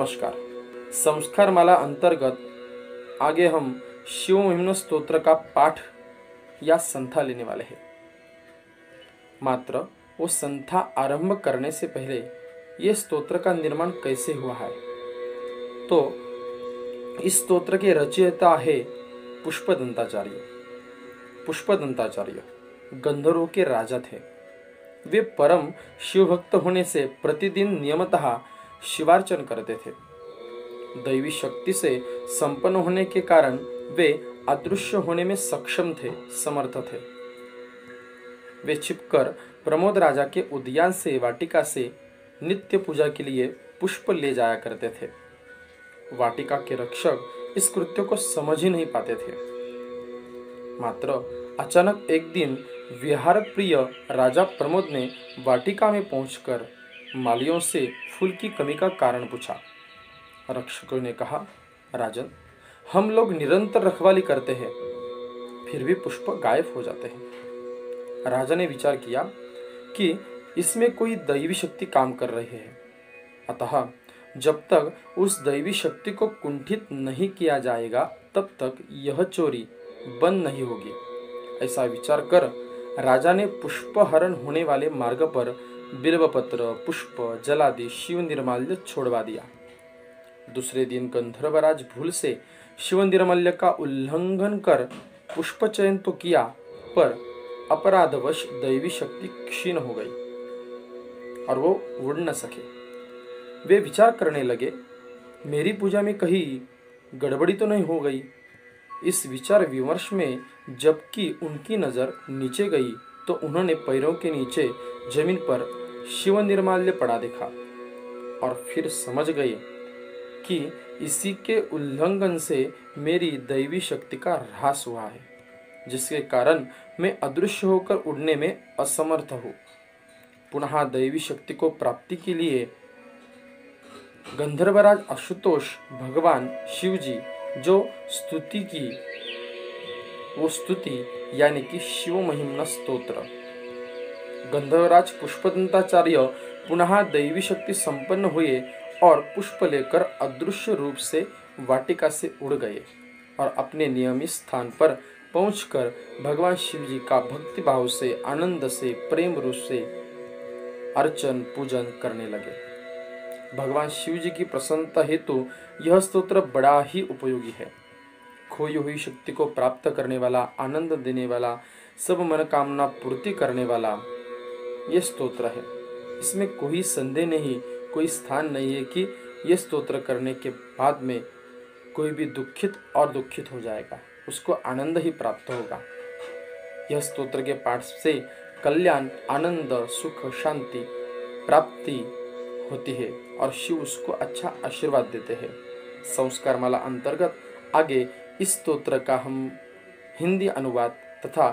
नमस्कार। संस्कार माला अंतर्गत आगे हम शिव महिम्न स्तोत्र का पाठ या संथा लेने वाले हैं। मात्र वो संथा आरंभ करने से पहले ये स्तोत्र का निर्माण कैसे हुआ है, तो इस स्तोत्र के रचयिता है पुष्पदंताचार्य। पुष्पदंताचार्य गंधर्वों के राजा थे। वे परम शिवभक्त होने से प्रतिदिन नियमतः शिवार्चन करते थे। दैवी शक्ति से संपन्न होने के कारण वे अदृश्य होने में सक्षम थे, समर्थ थे। वे छिपकर प्रमोद राजा के उद्यान से वाटिका से नित्य पूजा के लिए पुष्प ले जाया करते थे। वाटिका के रक्षक इस कृत्य को समझ ही नहीं पाते थे। मात्र अचानक एक दिन विहार प्रिय राजा प्रमोद ने वाटिका में पहुंचकर मालियों से फूल की कमी का कारण पूछा। रक्षकों ने कहा, राजन, हम लोग निरंतर रखवाली करते हैं, फिर भी पुष्प गायब हो जाते हैं। राजा ने विचार किया कि इसमें कोई दैवी शक्ति काम कर रही है, अतः जब तक उस दैवी शक्ति को कुंठित नहीं किया जाएगा तब तक यह चोरी बंद नहीं होगी। ऐसा विचार कर राजा ने पुष्पहरण होने वाले मार्ग पर बिल्वपत्र, पुष्प, जलादि शिव निर्माल्य छोड़वा दिया। दूसरे दिन गंधर्वराज भूल से शिव निर्माल्य का उल्लंघन कर पुष्प चयन तो किया, पर अपराधवश दैवी शक्ति क्षीण हो गई और वो उड़ न सके। वे विचार करने लगे, मेरी पूजा में कहीं गड़बड़ी तो नहीं हो गई। इस विचार विमर्श में जबकि उनकी नजर नीचे गई तो उन्होंने पैरों के नीचे जमीन पर शिव निर्माल्य पड़ा देखा और फिर समझ गए कि इसी के उल्लंघन से मेरी दैवी शक्ति का ह्रास हुआ है, जिसके कारण मैं अदृश्य होकर उड़ने में असमर्थ हूँ। पुनः दैवी शक्ति को प्राप्ति के लिए गंधर्वराज आशुतोष भगवान शिवजी जो स्तुति की, वो स्तुति यानी कि शिव महिम्न स्तोत्र। गंधर्वराज पुष्पदंताचार्य पुनः दैवी शक्ति संपन्न हुए और पुष्प लेकर अदृश्य रूप से वाटिका से उड़ गए और अपने नियमित स्थान पर पहुंचकर भगवान शिव जी का भक्ति भाव से, आनंद से, प्रेम रूप से अर्चन पूजन करने लगे। भगवान शिव जी की प्रसन्नता हेतु यह स्तोत्र बड़ा ही उपयोगी है। खोई हुई शक्ति को प्राप्त करने वाला, आनंद देने वाला, सब मनोकामना पूर्ति करने वाला यह स्तोत्र है। इसमें कोई संदेह नहीं, कोई स्थान नहीं है कि यह स्तोत्र करने के बाद में कोई भी दुखित हो जाएगा, उसको आनंद ही प्राप्त होगा। यह स्तोत्र के पाठ से कल्याण, आनंद, सुख, शांति प्राप्ति होती है और शिव उसको अच्छा आशीर्वाद देते हैं। संस्कार माला अंतर्गत आगे इस स्तोत्र का हम हिंदी अनुवाद तथा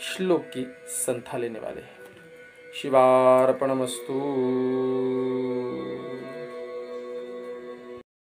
श्लोक की संथा लेने वाले हैं। शिवार्पणमस्तु।